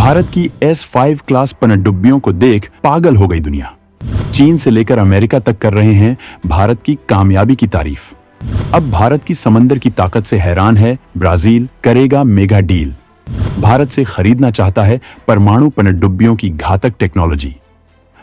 भारत की S5 class पनडुब्बियों को देख पागल हो गई दुनिया। चीन से लेकर अमेरिका तक कर रहे हैं भारत की कामयाबी की तारीफ। अब भारत की समंदर की ताकत से हैरान है ब्राजील, करेगा मेगा डील। भारत से खरीदना चाहता है परमाणु पनडुब्बियों की घातक टेक्नोलॉजी।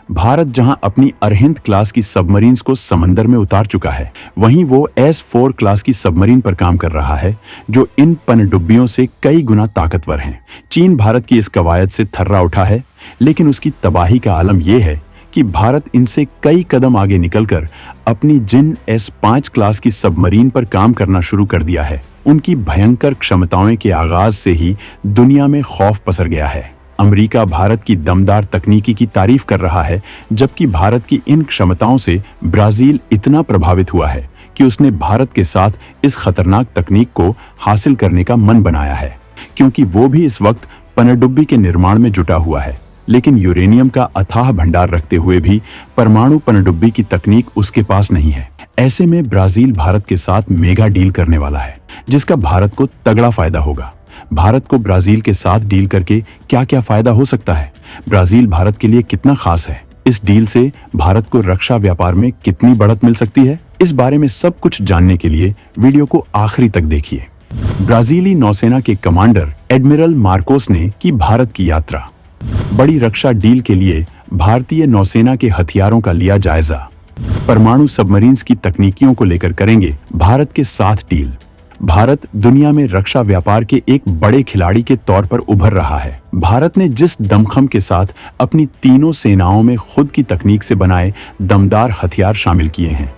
भारत जहां अपनी अरहिंद क्लास की सबमरीन्स को समंदर में उतार चुका है, वहीं वो S4 क्लास की सबमरीन पर काम कर रहा है जो इन पनडुब्बियों से कई गुना ताकतवर हैं। चीन भारत की इस कवायद से थर्रा उठा है, लेकिन उसकी तबाही का आलम यह है कि भारत इनसे कई कदम आगे निकलकर अपनी जिन S5 क्लास की सबमरीन पर काम करना शुरू कर दिया है, उनकी भयंकर क्षमताओं के आगाज से ही दुनिया में खौफ पसर गया है। अमेरिका भारत की दमदार तकनीकी की तारीफ कर रहा है, जबकि भारत की इन क्षमताओं से ब्राजील इतना प्रभावित हुआ है कि उसने भारत के साथ इस खतरनाक तकनीक को हासिल करने का मन बनाया है, क्योंकि वो भी इस वक्त पनडुब्बी के निर्माण में जुटा हुआ है। लेकिन यूरेनियम का अथाह भंडार रखते हुए भी परमाणु पनडुब्बी की तकनीक उसके पास नहीं है। ऐसे में ब्राजील भारत के साथ मेगा डील करने वाला है, जिसका भारत को तगड़ा फायदा होगा। भारत को ब्राजील के साथ डील करके क्या क्या फायदा हो सकता है? ब्राजील भारत के लिए कितना खास है? इस डील से भारत को रक्षा व्यापार में कितनी बढ़त मिल सकती है? इस बारे में सब कुछ जानने के लिए वीडियो को आखिरी तक देखिए। ब्राजीली नौसेना के कमांडर एडमिरल मार्कोस ने की भारत की यात्रा। बड़ी रक्षा डील के लिए भारतीय नौसेना के हथियारों का लिया जायजा। परमाणु सबमरीन्स की तकनीकियों को लेकर करेंगे भारत के साथ डील। भारत दुनिया में रक्षा व्यापार के एक बड़े खिलाड़ी के तौर पर उभर रहा है। भारत ने जिस दमखम के साथ अपनी तीनों सेनाओं में खुद की तकनीक से बनाए दमदार हथियार शामिल किए हैं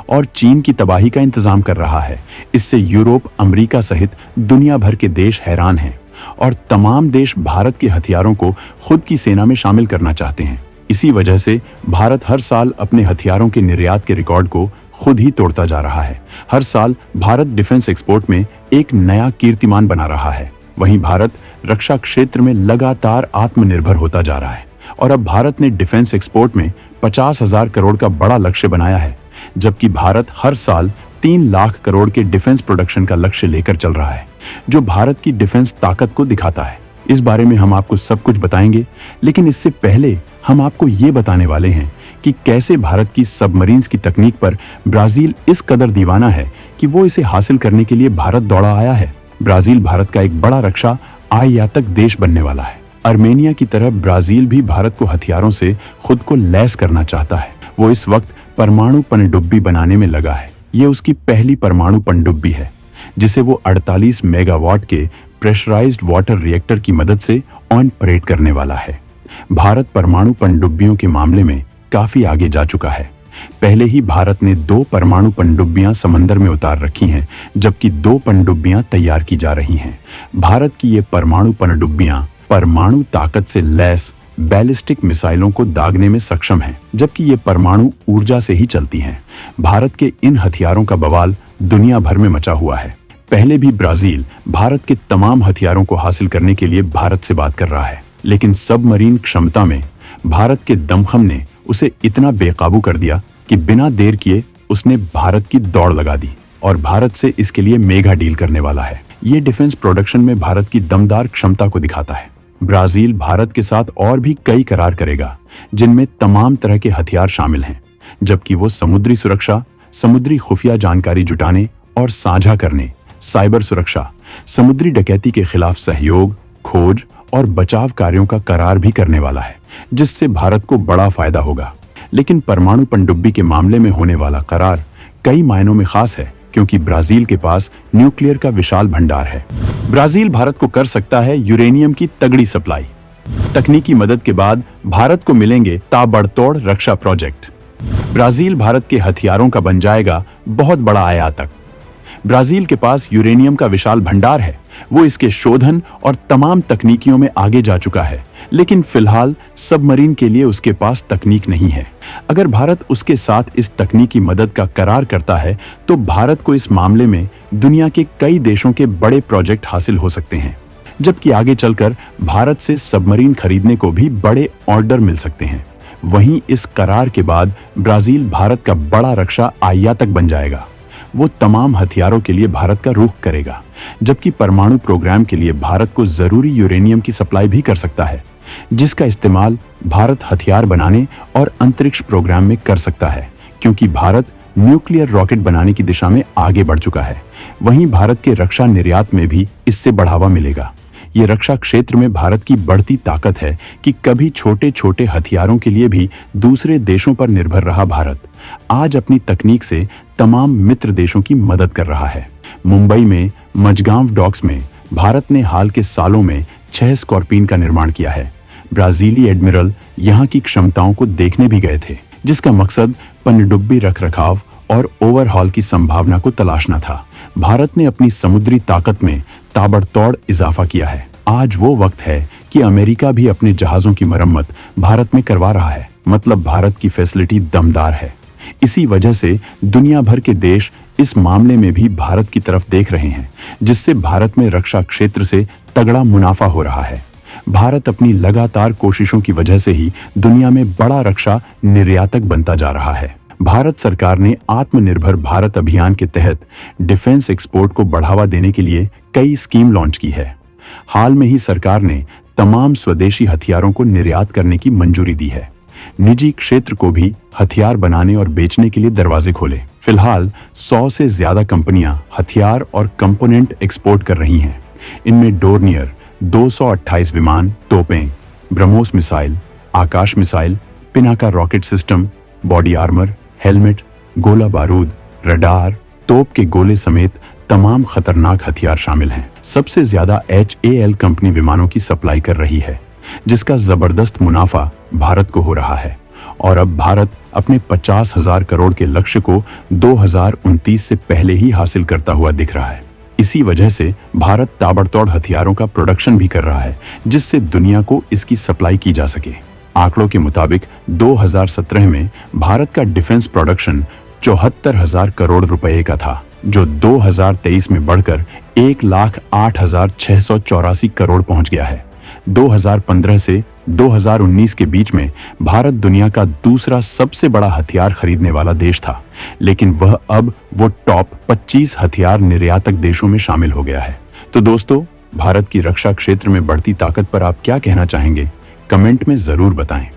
और चीन की तबाही का इंतजाम कर रहा है, इससे यूरोप, अमेरिका सहित दुनिया भर के देश हैरान हैं और तमाम देश भारत के हथियारों को खुद की सेना में शामिल करना चाहते हैं। इसी वजह से भारत हर साल अपने हथियारों के निर्यात के रिकॉर्ड को खुद ही तोड़ता जा रहा है। हर साल भारत डिफेंस एक्सपोर्ट में एक नया कीर्तिमान बना रहा है। वहीं भारत रक्षा क्षेत्र में लगातार आत्मनिर्भर होता जा रहा है और अब भारत ने डिफेंस एक्सपोर्ट में 50,000 करोड़ का बड़ा लक्ष्य बनाया है, जबकि भारत हर साल 3 लाख करोड़ के डिफेंस प्रोडक्शन का लक्ष्य लेकर चल रहा है, जो भारत की डिफेंस ताकत को दिखाता है। इस बारे में हम आपको सब कुछ बताएंगे, लेकिन इससे पहले हम आपको ये बताने वाले हैं कि कैसे भारत की सबमरीन्स की तकनीक पर ब्राजील इस कदर दीवाना है कि वो इसे हासिल करने के लिए भारत दौड़ा आया है। ब्राजील भारत का एक बड़ा रक्षा आयातक देश बनने वाला है। आर्मेनिया की तरह ब्राजील भी भारत को हथियारों से खुद को लैस करना चाहता है। वो इस वक्त परमाणु पनडुब्बी बनाने में लगा है। ये उसकी पहली परमाणु पनडुब्बी है, जिसे वो 48 मेगावाट के प्रेशराइज्ड वाटर रिएक्टर की मदद से ऑपरेट करने वाला है। भारत परमाणु पनडुब्बियों के मामले में काफी आगे जा चुका है। पहले ही भारत ने 2 परमाणु पनडुब्बियां समंदर में उतार रखी हैं, जबकि 2 पनडुब्बियां तैयार की जा रही हैं। भारत की ये परमाणु पनडुब्बियां परमाणु ताकत से लैस बैलिस्टिक मिसाइलों को दागने में सक्षम हैं, जबकि ये परमाणु ऊर्जा से ही चलती हैं। भारत के इन हथियारों का बवाल दुनिया भर में मचा हुआ है। पहले भी ब्राजील भारत के तमाम हथियारों को हासिल करने के लिए भारत से बात कर रहा है, लेकिन सबमरीन क्षमता में भारत के दमखम ने उसे इतना बेकाबू कर दिया कि बिना देर किए उसने भारत की दौड़ लगा दी और भारत से इसके लिए मेगा डील करने वाला है। ये डिफेंस प्रोडक्शन में भारत की दमदार क्षमता को दिखाता है। ब्राजील भारत के साथ और भी कई करार करेगा, जिनमें तमाम तरह के हथियार शामिल हैं, जबकि वो समुद्री सुरक्षा, समुद्री खुफिया जानकारी जुटाने और साझा करने, साइबर सुरक्षा, समुद्री डकैती के खिलाफ सहयोग, खोज और बचाव कार्यों का करार भी करने वाला है, जिससे भारत को बड़ा फायदा होगा। लेकिन परमाणु पनडुब्बी के मामले में होने वाला करार कई मायनों में खास है, क्योंकि ब्राजील के पास न्यूक्लियर का विशाल भंडार है। ब्राजील भारत को कर सकता है यूरेनियम की तगड़ी सप्लाई। तकनीकी मदद के बाद भारत को मिलेंगे ताबड़तोड़ रक्षा प्रोजेक्ट। ब्राजील भारत के हथियारों का बन जाएगा बहुत बड़ा आयातक। ब्राजील के पास यूरेनियम का विशाल भंडार है। वो इसके शोधन और तमाम तकनीकियों में आगे जा चुका है, लेकिन फिलहाल सबमरीन के लिए उसके पास तकनीक नहीं है। अगर भारत उसके साथ इस तकनीकी मदद का करार करता है, तो भारत को इस मामले में दुनिया के कई देशों के बड़े प्रोजेक्ट हासिल हो सकते हैं, जबकि आगे चलकर भारत से सबमरीन खरीदने को भी बड़े ऑर्डर मिल सकते हैं। वहीं इस करार के बाद ब्राजील भारत का बड़ा रक्षा आयातक बन जाएगा। वो तमाम हथियारों के लिए भारत का रुख करेगा, जबकि परमाणु प्रोग्राम के लिए भारत को जरूरी यूरेनियम की सप्लाई भी कर सकता है, जिसका इस्तेमाल भारत हथियार बनाने और अंतरिक्ष प्रोग्राम में कर सकता है, क्योंकि भारत न्यूक्लियर रॉकेट बनाने की दिशा में आगे बढ़ चुका है। वहीं भारत के रक्षा निर्यात में भी इससे बढ़ावा मिलेगा। ये रक्षा क्षेत्र में भारत की बढ़ती ताकत है कि कभी छोटे छोटे हथियारों के लिए भी दूसरे देशों पर निर्भर रहा भारत आज अपनी तकनीक से तमाम मित्र देशों की मदद कर रहा है। मुंबई में मजगांव डॉक्स में भारत ने हाल के सालों में 6 स्कॉर्पियन का निर्माण किया है। ब्राजीली एडमिरल यहाँ की क्षमताओं को देखने भी गए थे, जिसका मकसद पनडुब्बी रखरखाव और ओवरहॉल की संभावना को तलाशना था। भारत ने अपनी समुद्री ताकत में ताबड़तोड़ इजाफा किया है। आज वो वक्त है कि अमेरिका भी अपने जहाजों की मरम्मत भारत में करवा रहा है। मतलब भारत की फैसिलिटी दमदार है। इसी वजह से दुनिया भर के देश इस मामले में भी भारत की तरफ देख रहे हैं, जिससे भारत में रक्षा क्षेत्र से तगड़ा मुनाफा हो रहा है। भारत अपनी लगातार कोशिशों की वजह से ही दुनिया में बड़ा रक्षा निर्यातक बनता जा रहा है। भारत सरकार ने आत्मनिर्भर भारत अभियान के तहत डिफेंस एक्सपोर्ट को बढ़ावा देने के लिए कई स्कीम लॉन्च की है। हाल में ही सरकार ने तमाम स्वदेशी हथियारों को निर्यात करने की मंजूरी दी है। निजी क्षेत्र को भी हथियार बनाने और बेचने के लिए दरवाजे खोले। फिलहाल 100 से ज्यादा कंपनियां हथियार और कंपोनेंट एक्सपोर्ट कर रही हैं। इनमें डोर्नियर 228 विमान, तोपें, BrahMos missile, Akash missile, Pinaka rocket system, body armour, helmet, गोला बारूद, रडार, तोप के गोले समेत तमाम खतरनाक हथियार शामिल हैं। सबसे ज्यादा HAL कंपनी विमानों की सप्लाई कर रही है, जिसका जबरदस्त मुनाफा भारत को हो रहा है। और अब भारत अपने 50,000 करोड़ के लक्ष्य को 2029 से पहले ही हासिल करता हुआ दिख रहा है। इसी वजह से भारत ताबड़तोड़ हथियारों का प्रोडक्शन भी कर रहा है, जिससे दुनिया को इसकी सप्लाई की जा सके। आंकड़ों के मुताबिक 2017 में भारत का डिफेंस प्रोडक्शन 74,000 करोड़ रुपए का था, जो 2023 में बढ़कर 1,08,684 करोड़ पहुंच गया है। 2015 से 2019 के बीच में भारत दुनिया का दूसरा सबसे बड़ा हथियार खरीदने वाला देश था, लेकिन वह अब वो टॉप 25 हथियार निर्यातक देशों में शामिल हो गया है। तो दोस्तों, भारत की रक्षा क्षेत्र में बढ़ती ताकत पर आप क्या कहना चाहेंगे? कमेंट में जरूर बताएं।